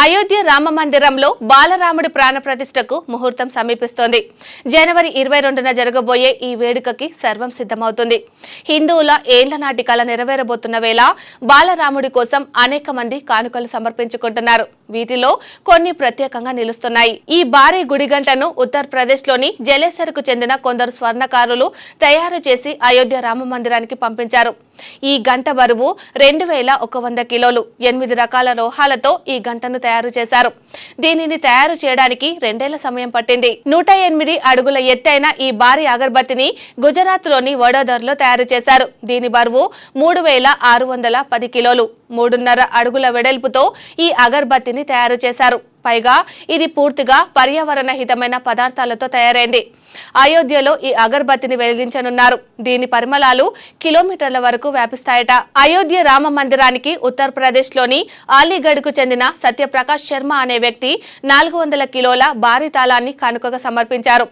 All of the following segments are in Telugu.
అయోధ్య రామ మందిరంలో బాలరాముడి ప్రాణ ప్రతిష్టకు ముహూర్తం సమీపిస్తోంది. జనవరి 22న జరగబోయే ఈ వేడుకకి సర్వం సిద్ధమవుతుంది. హిందువుల ఏళ్ల నాటి కల నెరవేరబోతున్న వేళ బాలరాముడి కోసం అనేక మంది కానుకలు సమర్పించుకుంటున్నారు. వీటిలో కొన్ని ప్రత్యేకంగా నిలుస్తున్నాయి. ఈ భారీ గుడిగంటను ఉత్తరప్రదేశ్లోని జలేసర్కు చెందిన కొందరు స్వర్ణకారులు తయారు చేసి అయోధ్య రామ మందిరానికి పంపించారు. ఈ గంట బరువు 2100 కిలోలు. 8 రకాల లోహాలతో ఈ గంటను తయారు చేశారు. దీనిని తయారు చేయడానికి 2 ఏళ్ల సమయం పట్టింది. 108 అడుగుల ఎత్తైన ఈ భారీ అగరబత్తిని గుజరాత్ లోని వడోదరలో తయారు చేశారు. దీని బరువు 3610 కిలోలు. 3.5 అడుగుల వెడల్పుతో ఈ అగరబత్తిని తయారు చేశారు. పైగా ఇది పూర్తిగా పర్యావరణ హితమైన పదార్థాలతో తయారైంది. అయోధ్యలో ఈ అగరబత్తిని వెలిగించనున్నారు. దీని పరిమళాలు కిలోమీటర్ల వరకు వ్యాపిస్తాయట. అయోధ్య రామ మందిరానికి ఉత్తరప్రదేశ్ లోని అలీగఢ్ కు చెందిన సత్యప్రకాష్ శర్మ అనే వ్యక్తి 400 కిలోల భారీ తాళాన్ని కానుకగా సమర్పించారు.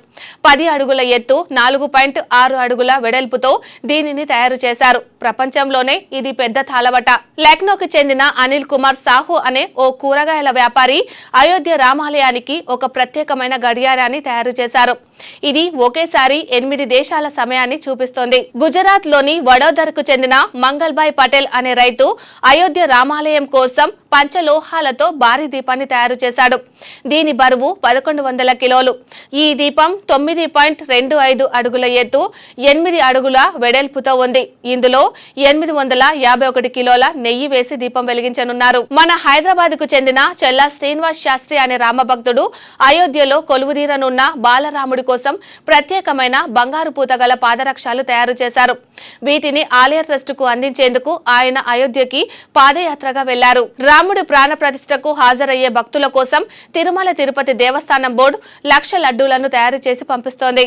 10 అడుగుల ఎత్తు, 4.6 అడుగుల వెడల్పుతో దీనిని తయారు చేశారు. ప్రపంచంలోనే ఇది పెద్ద తాళవట. లక్నోకి చెందిన అనిల్ కుమార్ సాహు అనే ఓ కూరగాయల వ్యాపారి అయోధ్య రామాలయానికి ఒక ప్రత్యేకమైన గడియారాన్ని తయారు చేశారు. ఇది ఒకేసారి 8 దేశాల సమయాన్ని చూపిస్తోంది. గుజరాత్ లోని వడోదరకు చెందిన మంగల్భాయ్ పటేల్ అనే రైతు అయోధ్య రామాలయం కోసం పంచలోహాలతో భారీ దీపాన్ని తయారు చేశాడు. దీని బరువు 1100 కిలోలు. ఈ దీపం 9.25 అడుగుల ఎత్తు, 8 అడుగుల వెడల్పుతో ఉంది. ఇందులో 851 కిలోల నెయ్యి వేసి దీపం వెలిగించనున్నారు. మన హైదరాబాద్ కు చెందిన చెల్లా శ్రీనివాస్ శాస్త్రి అనే రామభక్తుడు అయోధ్యలో కొలువుదీరనున్న బాలరాముడి కోసం ప్రత్యేకమైన బంగారు పూత గల పాదరక్షలు తయారు చేశారు. వీటిని ఆలయ ట్రస్ట్ కు అందించేందుకు ఆయన అయోధ్యకి పాదయాత్రగా వెళ్లారు. రాముడి ప్రాణ ప్రతిష్టకు హాజరయ్యే భక్తుల కోసం తిరుమల తిరుపతి దేవస్థానం బోర్డు 1,00,000 లడ్డూలను తయారు చేసి పంపిస్తోంది.